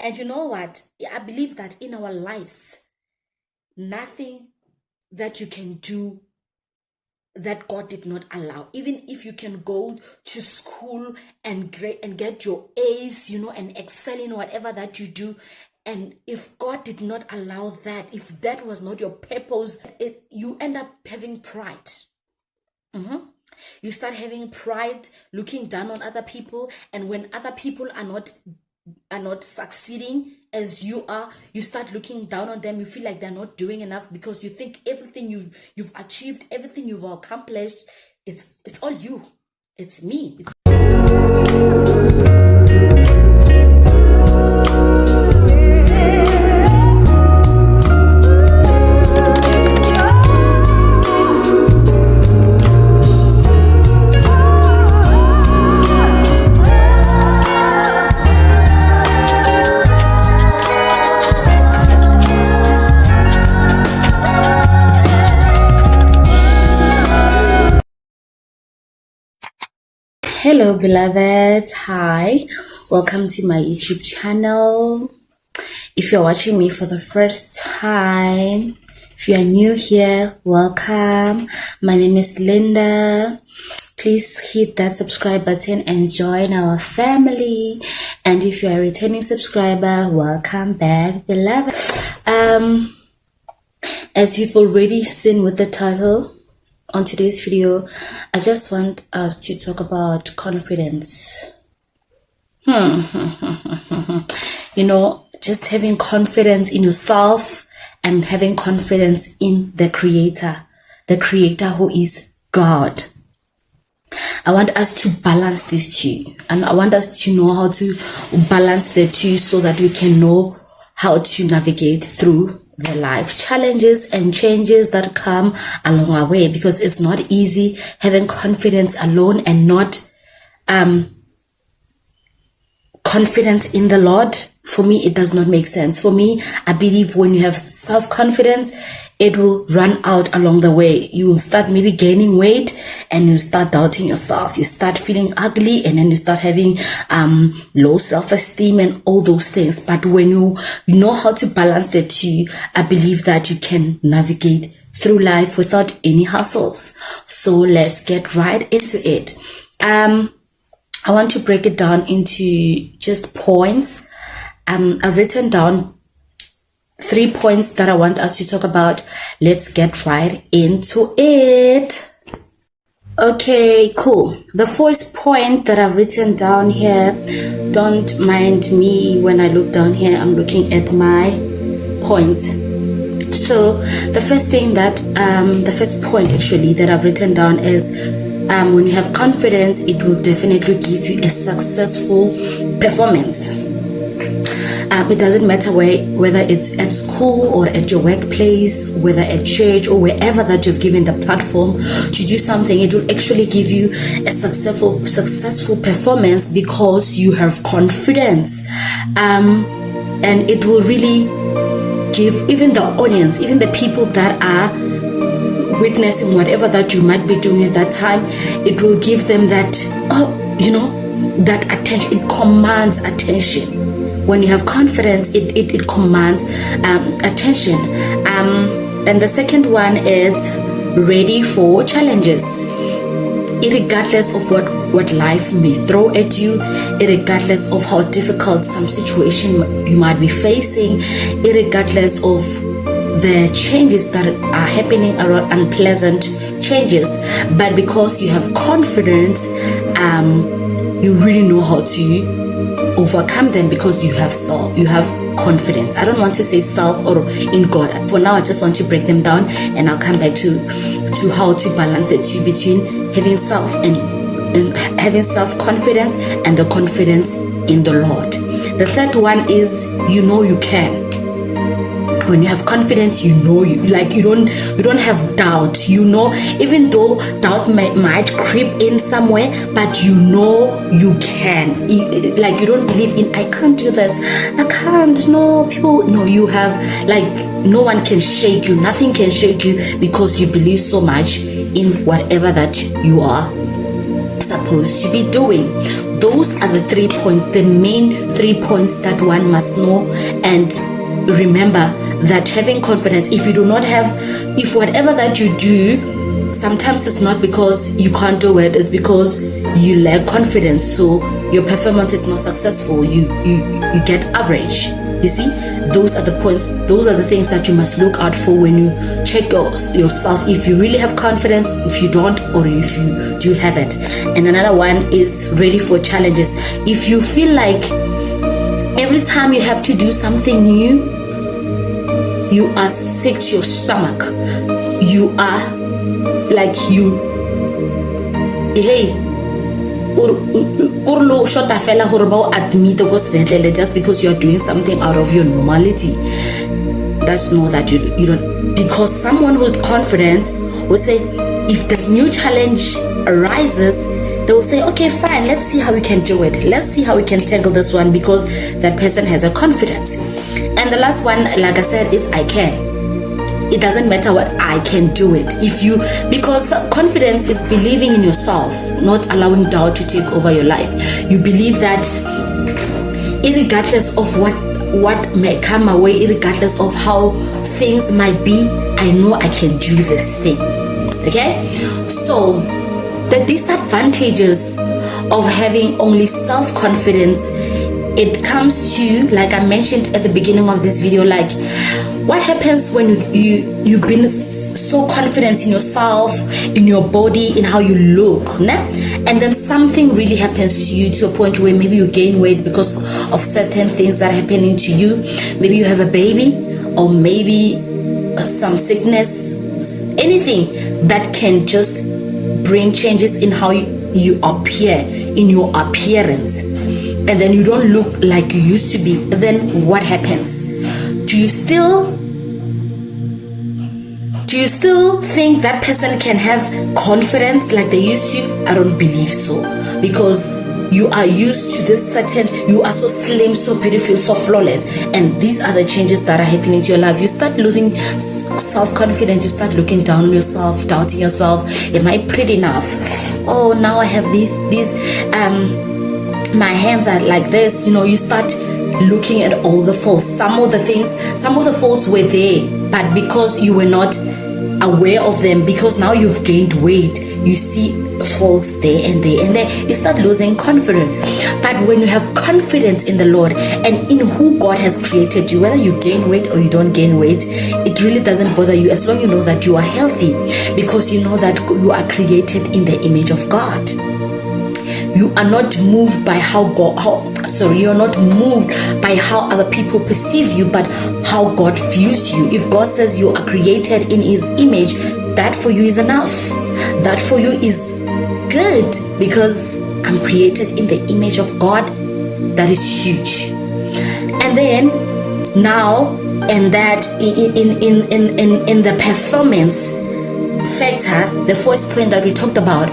And you know what? I believe that in our lives, nothing that you can do that God did not allow. Even if you can go to school and get your A's, and excel in whatever that you do, and if God did not allow that, if that was not your purpose, you end up having pride. You start having pride, looking down on other people, and when other people are not succeeding as you are, you start looking down on them. You feel like they're not doing enough because you think everything you've achieved, everything you've accomplished, it's all you. It's me. Hello beloveds, hi, welcome to my YouTube channel. If you're watching me for the first time, if you are new here, welcome. My name is Linda. Please hit that subscribe button and join our family. And if you are a returning subscriber, welcome back, beloved. As you've already seen with the title, on today's video, I just want us to talk about confidence. Just having confidence in yourself and having confidence in the Creator who is God. I want us to balance these two, and I want us to know how to balance the two so that we can know how to navigate through the life challenges and changes that come along our way, because it's not easy having confidence alone and not confidence in the Lord. For me, it does not make sense. For me, I believe when you have self-confidence, it will run out along the way. You will start maybe gaining weight and you start doubting yourself. You start feeling ugly and then you start having low self-esteem and all those things. But when you know how to balance the two, I believe that you can navigate through life without any hassles. So let's get right into it. I want to break it down into just points. I've written down 3 points that I want us to talk about. Let's get right into it. Okay, cool. The first point that I've written down here, don't mind me when I look down here, I'm looking at my points. So the first thing the first point actually that I've written down is when you have confidence, it will definitely give you a successful performance. It doesn't matter whether it's at school or at your workplace, whether at church or wherever that you've given the platform to do something, it will actually give you a successful performance because you have confidence. And it will really give even the audience, even the people that are witnessing whatever that you might be doing at that time, it will give them that, that attention. It commands attention. When you have confidence, it commands attention. And the second one is ready for challenges. Irregardless of what life may throw at you, irregardless of how difficult some situation you might be facing, irregardless of the changes that are happening around, unpleasant changes, but because you have confidence, you really know how to overcome them because you have confidence. I don't want to say self or in God. For now, I just want to break them down, and I'll come back to how to balance the two between having self and having self-confidence and the confidence in the Lord. The third one is you can. When you have confidence, you don't have doubt. Even though doubt might creep in somewhere, but you can. You don't believe in, I can't do this, I can't. No, you have, no one can shake you, nothing can shake you, because you believe so much in whatever that you are supposed to be doing. those are the 3 points, the main 3 points that one must know. And remember that having confidence, if you do not have, if whatever that you do, sometimes it's not because you can't do it, it's because you lack confidence, so your performance is not successful, you get average. You see, those are the points, those are the things that you must look out for when you check yourself, if you really have confidence, if you don't, or if you do have it. And another one is ready for challenges. If you feel like every time you have to do something new, you are sick to your stomach, you are like just because you're doing something out of your normality. That's not that you don't, because someone with confidence will say, if the new challenge arises, they'll say, okay, fine, let's see how we can do it, let's see how we can tackle this one, because that person has a confidence. And the last one, like I said, is I can. It doesn't matter what, I can do it. Because confidence is believing in yourself, not allowing doubt to take over your life. You believe that irregardless of what may come my way, irregardless of how things might be, I know I can do this thing. Okay? So the disadvantages of having only self-confidence, it comes to, like I mentioned at the beginning of this video, like what happens when you've been so confident in yourself, in your body, in how you look, né? And then something really happens to you to a point where maybe you gain weight because of certain things that are happening to you. Maybe you have a baby, or maybe some sickness, anything that can just bring changes in how you appear, in your appearance, and then you don't look like you used to be. Then what happens? Do you still think that person can have confidence like they used to? I don't believe so, because you are used to this certain, you are so slim, so beautiful, so flawless, and these are the changes that are happening to your life. You start losing self-confidence, you start looking down on yourself, doubting yourself. Am I pretty enough? Oh, now I have these my hands are like this. You start looking at all the faults. Some of the faults were there, but because you were not aware of them, because now you've gained weight, you see faults there and there and there, you start losing confidence. But when you have confidence in the Lord and in who God has created you, whether you gain weight or you don't gain weight, it really doesn't bother you, as long as you know that you are healthy, because you know that you are created in the image of God. You are not moved by you're not moved by how other people perceive you, but how God views you. If God says you are created in His image, that for you is enough. That for you is good, because I'm created in the image of God. That is huge. And then now, and that in the performance factor, the first point that we talked about,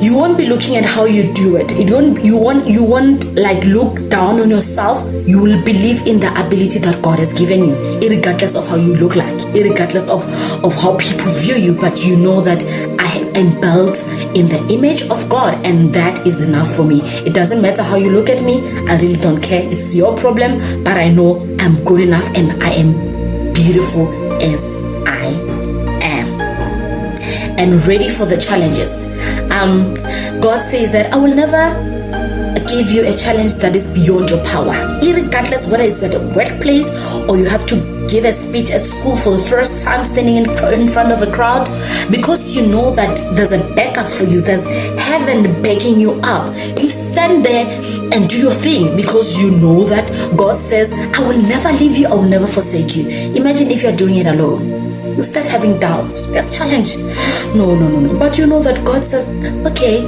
you won't be looking at how you do it. You won't like look down on yourself. You will believe in the ability that God has given you, irregardless of how you look like, irregardless of how people view you. But you know that I am built in the image of God, and that is enough for me. It doesn't matter how you look at me. I really don't care. It's your problem, but I know I'm good enough and I am beautiful as I am, and ready for the challenges. God says that I will never give you a challenge that is beyond your power, irregardless whether it's at a workplace or you have to give a speech at school for the first time, standing in front of a crowd, because you know that there's a backup for you, there's heaven backing you up. You stand there and do your thing, because you know that God says, I will never leave you, I will never forsake you. Imagine if you're doing it alone. You start having doubts. That's challenge. No. But you know that God says, okay,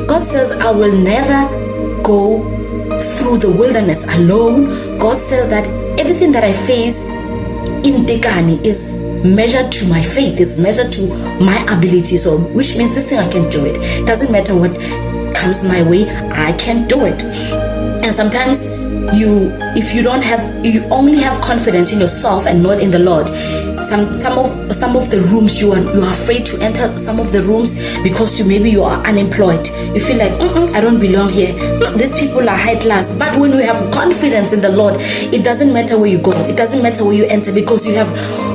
God says, I will never go through the wilderness alone. God says that everything that I face in Dekani is measured to my faith, it's measured to my ability. So, which means this thing I can do it. Doesn't matter what comes my way, I can do it. And sometimes if you only have confidence in yourself and not in the Lord, some of the rooms you are afraid to enter some of the rooms because you are unemployed. You feel like I don't belong here. These people are high class. But when you have confidence in the Lord, it doesn't matter where you go. It doesn't matter where you enter, because you have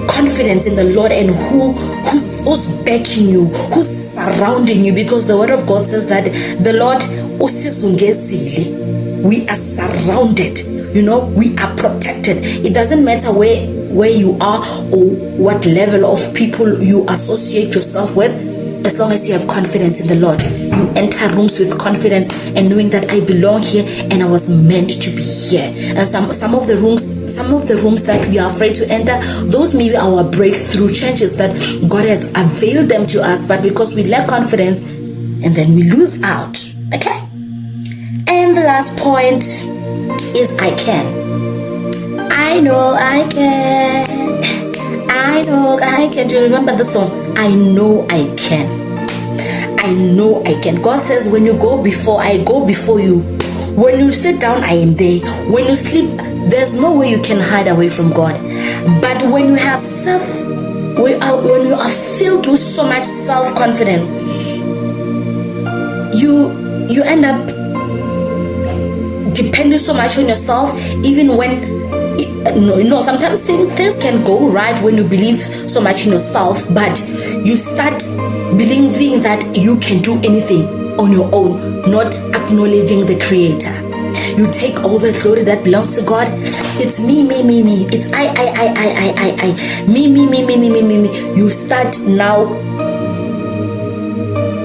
confidence in the Lord and who's backing you, who's surrounding you. Because the word of God says that the Lord, we are surrounded. We are protected. It doesn't matter where you are or what level of people you associate yourself with, as long as you have confidence in the Lord. You enter rooms with confidence and knowing that I belong here and I was meant to be here. And some of the rooms that we are afraid to enter, those may be our breakthrough chances that God has availed them to us, but because we lack confidence, and then we lose out. Okay? And the last point is I can. I know I can. I know I can. Do you remember the song? I know I can. I know I can. God says, when you go before, I go before you. When you sit down, I am there. When you sleep, there's no way you can hide away from God. But when you have when you are filled with so much self-confidence, you end up depending so much on yourself, even when sometimes things can go right when you believe so much in yourself, but you start believing that you can do anything on your own, not acknowledging the Creator. You take all the glory that belongs to God. It's me. It's I. Me. You start now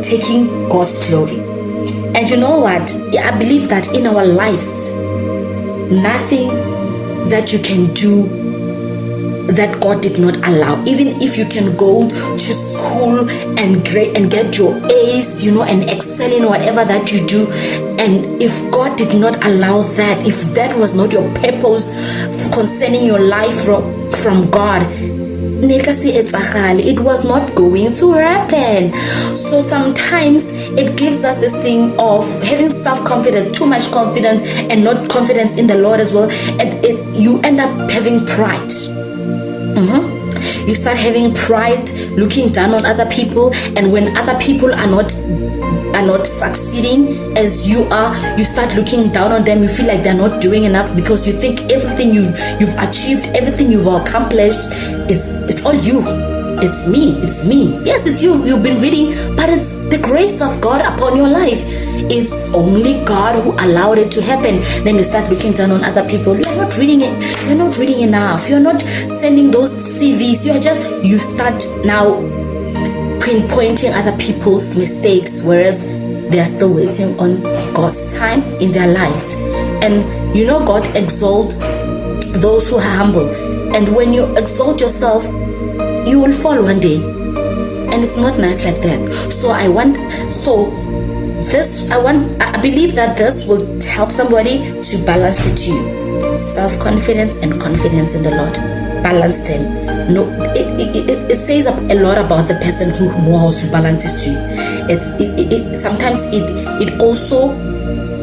taking God's glory. And you know what? I believe that in our lives, nothing that you can do that God did not allow. Even if you can go to school and get your A's, and excel in whatever that you do, and if God did not allow that, if that was not your purpose concerning your life from God, it was not going to happen. So sometimes it gives us this thing of having self-confidence, too much confidence, and not confidence in the Lord as well, and you end up having pride. You start having pride, looking down on other people, and when other people are not succeeding as you are, you start looking down on them. You feel like they're not doing enough because you think everything you've achieved, everything you've accomplished, it's all you. It's me. Yes, it's you. You've been reading, but it's the grace of God upon your life. It's only God who allowed it to happen. Then you start looking down on other people. You're not reading it. You're not reading enough. You're not sending those CVs. You start now pinpointing other people's mistakes, whereas they are still waiting on God's time in their lives. And God exalts those who are humble. And when you exalt yourself, you will fall one day, and it's not nice like that. I believe that this will help somebody to balance the two: self-confidence and confidence in the Lord. Balance them. No, it says a lot about the person who knows to balance these two. Sometimes it also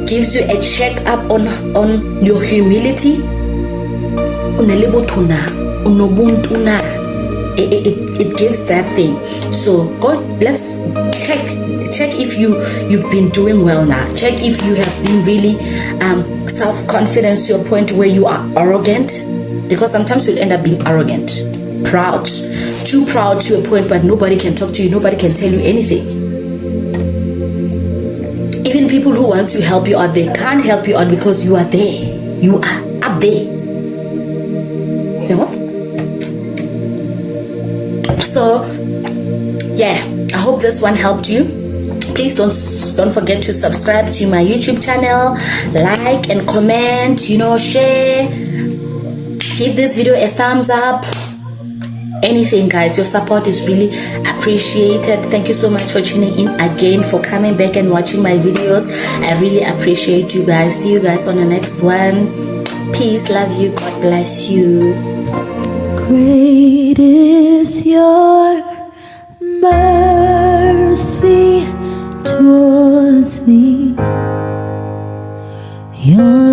gives you a check up on your humility. It gives that thing. So God, let's check if you've been doing well now. Check if you have been really self-confident to a point where you are arrogant, because sometimes you'll end up being arrogant, proud, too proud to a point, but nobody can talk to you, nobody can tell you anything. Even people who want to help you out, they can't help you out because you are there. You are up there. So yeah, I hope this one helped you. Please don't forget to subscribe to my YouTube channel, like and comment, share, give this video a thumbs up, anything, guys. Your support is really appreciated. Thank you so much for tuning in again, for coming back and watching my videos. I really appreciate you guys. See you guys on the next one. Peace, love you, God bless you. Great is your mercy towards me. Your